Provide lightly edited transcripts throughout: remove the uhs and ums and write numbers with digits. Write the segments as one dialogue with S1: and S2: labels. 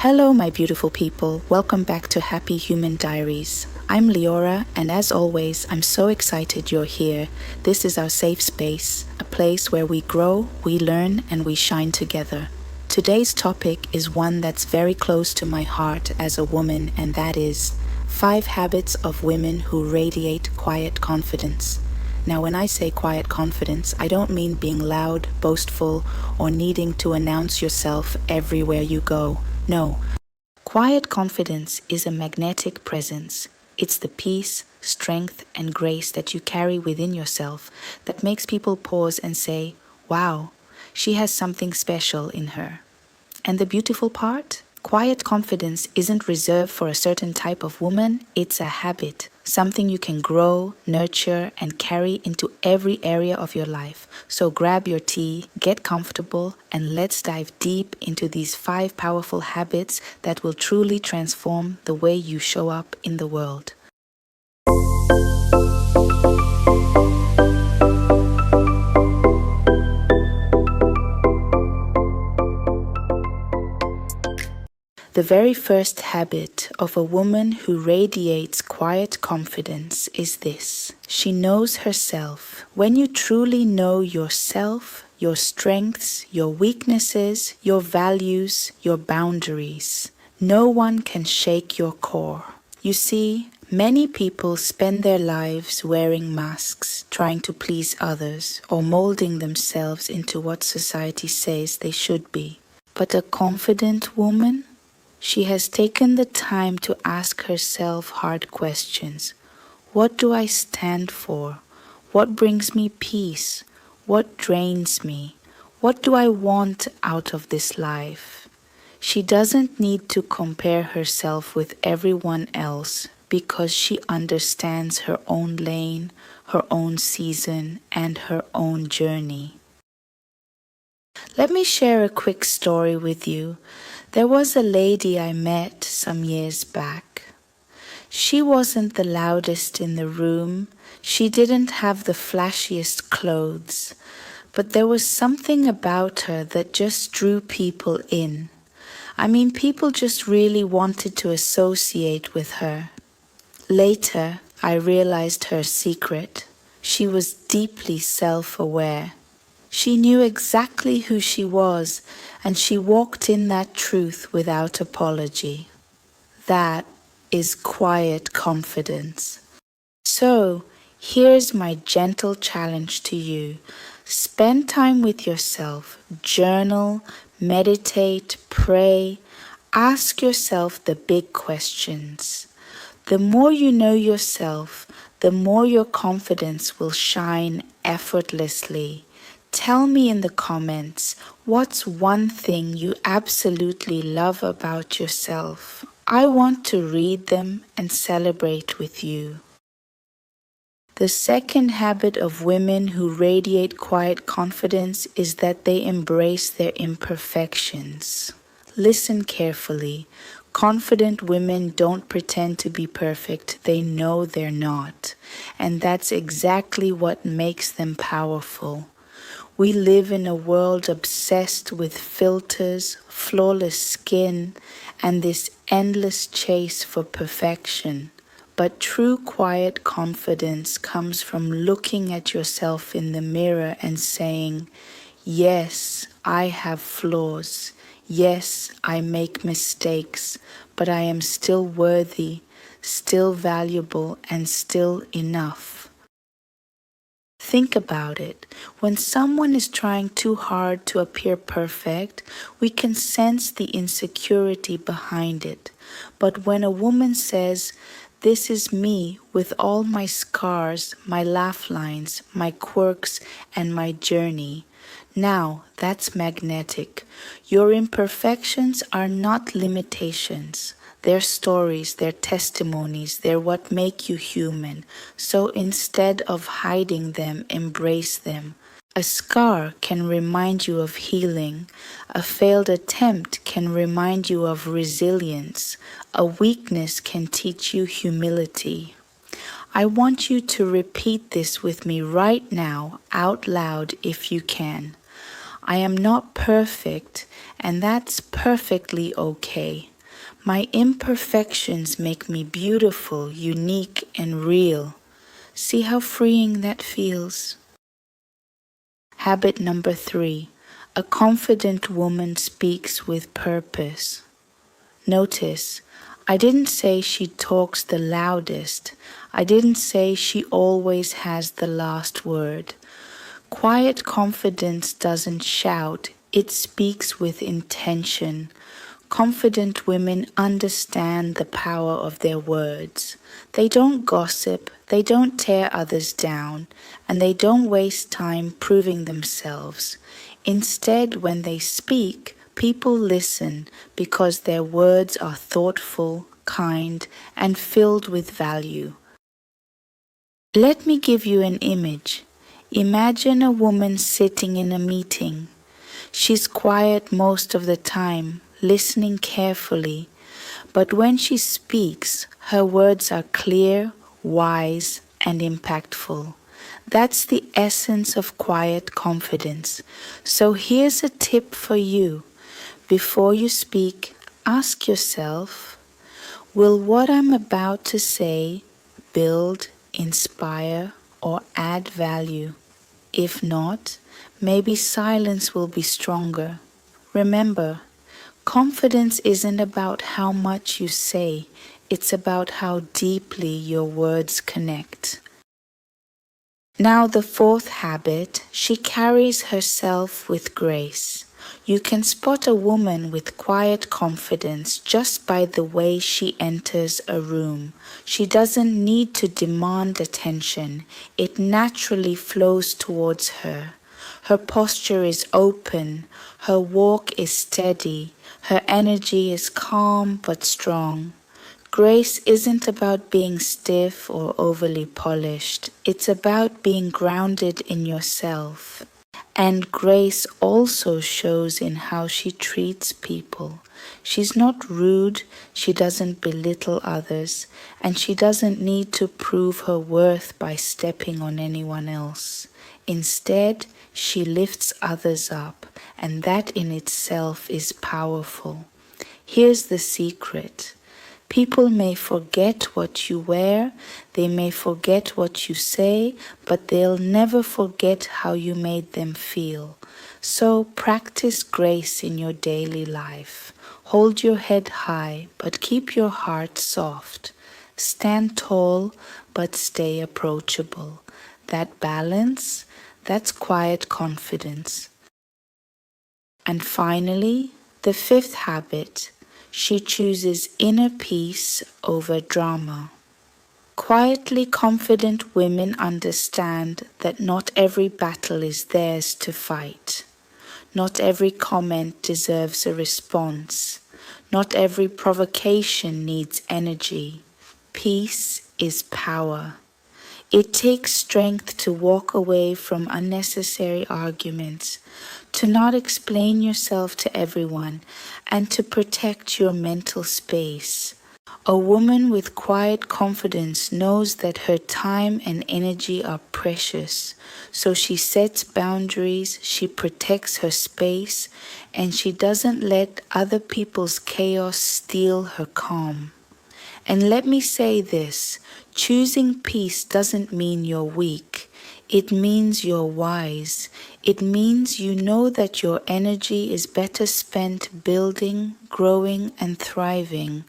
S1: Hello, my beautiful people. Welcome back to Happy Human Diaries. I'm Leora, and as always, I'm so excited you're here. This is our safe space, a place where we grow, we learn, and we shine together. Today's topic is one that's very close to my heart as a woman, and that is 5 habits of women who radiate quiet confidence. Now, when I say quiet confidence, I don't mean being loud, boastful, or needing to announce yourself everywhere you go. No. Quiet confidence is a magnetic presence. It's the peace, strength, and grace that you carry within yourself that makes people pause and say, wow, she has something special in her. And the beautiful part? Quiet confidence isn't reserved for a certain type of woman, it's a habit, something you can grow, nurture, and carry into every area of your life. So grab your tea, get comfortable, and let's dive deep into these 5 powerful habits that will truly transform the way you show up in the world. The very first habit of a woman who radiates quiet confidence is this. She knows herself. When you truly know yourself, your strengths, your weaknesses, your values, your boundaries, no one can shake your core. You see, many people spend their lives wearing masks, trying to please others, or molding themselves into what society says they should be. But a confident woman? She has taken the time to ask herself hard questions. What do I stand for? What brings me peace? What drains me? What do I want out of this life? She doesn't need to compare herself with everyone else because she understands her own lane, her own season, and her own journey. Let me share a quick story with you. There was a lady I met some years back. She wasn't the loudest in the room. She didn't have the flashiest clothes. But there was something about her that just drew people in. I mean, people just really wanted to associate with her. Later, I realized her secret. She was deeply self-aware. She knew exactly who she was, and she walked in that truth without apology. That is quiet confidence. So, here's my gentle challenge to you. Spend time with yourself, journal, meditate, pray, ask yourself the big questions. The more you know yourself, the more your confidence will shine effortlessly. Tell me in the comments, what's one thing you absolutely love about yourself? I want to read them and celebrate with you. The second habit of women who radiate quiet confidence is that they embrace their imperfections. Listen carefully. Confident women don't pretend to be perfect. They know they're not. And that's exactly what makes them powerful. We live in a world obsessed with filters, flawless skin, and this endless chase for perfection. But true quiet confidence comes from looking at yourself in the mirror and saying, yes, I have flaws. Yes, I make mistakes, but I am still worthy, still valuable, and still enough. Think about it. When someone is trying too hard to appear perfect, we can sense the insecurity behind it. But when a woman says, this is me with all my scars, my laugh lines, my quirks, and my journey, now that's magnetic. Your imperfections are not limitations. They're stories, they're testimonies, they're what make you human. So instead of hiding them, embrace them. A scar can remind you of healing. A failed attempt can remind you of resilience. A weakness can teach you humility. I want you to repeat this with me right now, out loud if you can. I am not perfect, and that's perfectly okay. My imperfections make me beautiful, unique, and real. See how freeing that feels? Habit number 3. A confident woman speaks with purpose. Notice, I didn't say she talks the loudest. I didn't say she always has the last word. Quiet confidence doesn't shout, it speaks with intention. Confident women understand the power of their words. They don't gossip, they don't tear others down, and they don't waste time proving themselves. Instead, when they speak, people listen because their words are thoughtful, kind, and filled with value. Let me give you an image. Imagine a woman sitting in a meeting. She's quiet most of the time, listening carefully, but when she speaks, her words are clear, wise, and impactful. That's the essence of quiet confidence. So here's a tip for you. Before you speak, ask yourself, will what I'm about to say build, inspire, or add value? If not, maybe silence will be stronger. Remember, confidence isn't about how much you say, it's about how deeply your words connect. Now, the 4th habit, she carries herself with grace. You can spot a woman with quiet confidence just by the way she enters a room. She doesn't need to demand attention, it naturally flows towards her. Her posture is open, her walk is steady, her energy is calm but strong. Grace isn't about being stiff or overly polished. It's about being grounded in yourself. And grace also shows in how she treats people. She's not rude, she doesn't belittle others, and she doesn't need to prove her worth by stepping on anyone else. Instead, she lifts others up, and that in itself is powerful. Here's the secret. People may forget what you wear, they may forget what you say, but they'll never forget how you made them feel. So practice grace in your daily life. Hold your head high, but keep your heart soft. Stand tall, but stay approachable. That balance, that's quiet confidence. And finally, the 5th habit. She chooses inner peace over drama. Quietly confident women understand that not every battle is theirs to fight. Not every comment deserves a response. Not every provocation needs energy. Peace is power. It takes strength to walk away from unnecessary arguments, to not explain yourself to everyone, and to protect your mental space. A woman with quiet confidence knows that her time and energy are precious, so she sets boundaries, she protects her space, and she doesn't let other people's chaos steal her calm. And let me say this, choosing peace doesn't mean you're weak. It means you're wise. It means you know that your energy is better spent building, growing, and thriving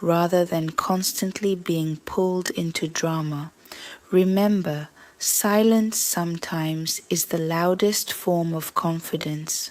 S1: rather than constantly being pulled into drama. Remember, silence sometimes is the loudest form of confidence.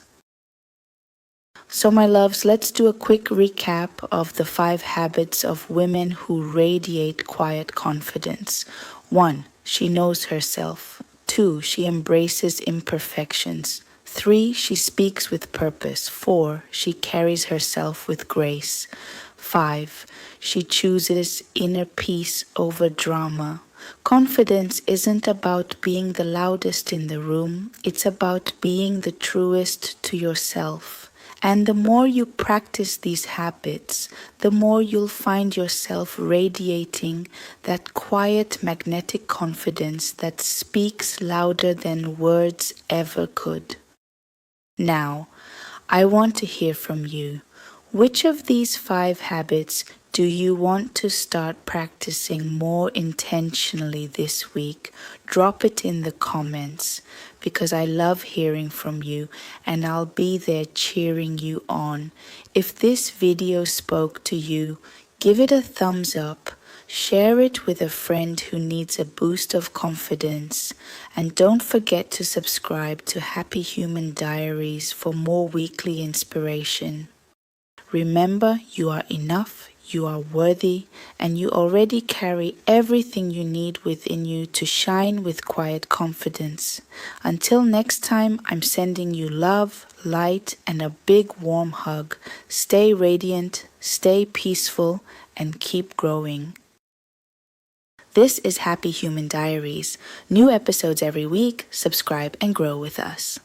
S1: So, my loves, let's do a quick recap of the 5 habits of women who radiate quiet confidence. 1. She knows herself. 2. She embraces imperfections. 3. She speaks with purpose. 4. She carries herself with grace. 5. She chooses inner peace over drama. Confidence isn't about being the loudest in the room, it's about being the truest to yourself. And the more you practice these habits, the more you'll find yourself radiating that quiet magnetic confidence that speaks louder than words ever could. Now, I want to hear from you. Which of these 5 habits do you want to start practicing more intentionally this week? Drop it in the comments because I love hearing from you and I'll be there cheering you on. If this video spoke to you, give it a thumbs up, share it with a friend who needs a boost of confidence, and don't forget to subscribe to Happy Human Diaries for more weekly inspiration. Remember, you are enough, you are worthy, and you already carry everything you need within you to shine with quiet confidence. Until next time, I'm sending you love, light, and a big warm hug. Stay radiant, stay peaceful, and keep growing. This is Happy Human Diaries. New episodes every week. Subscribe and grow with us.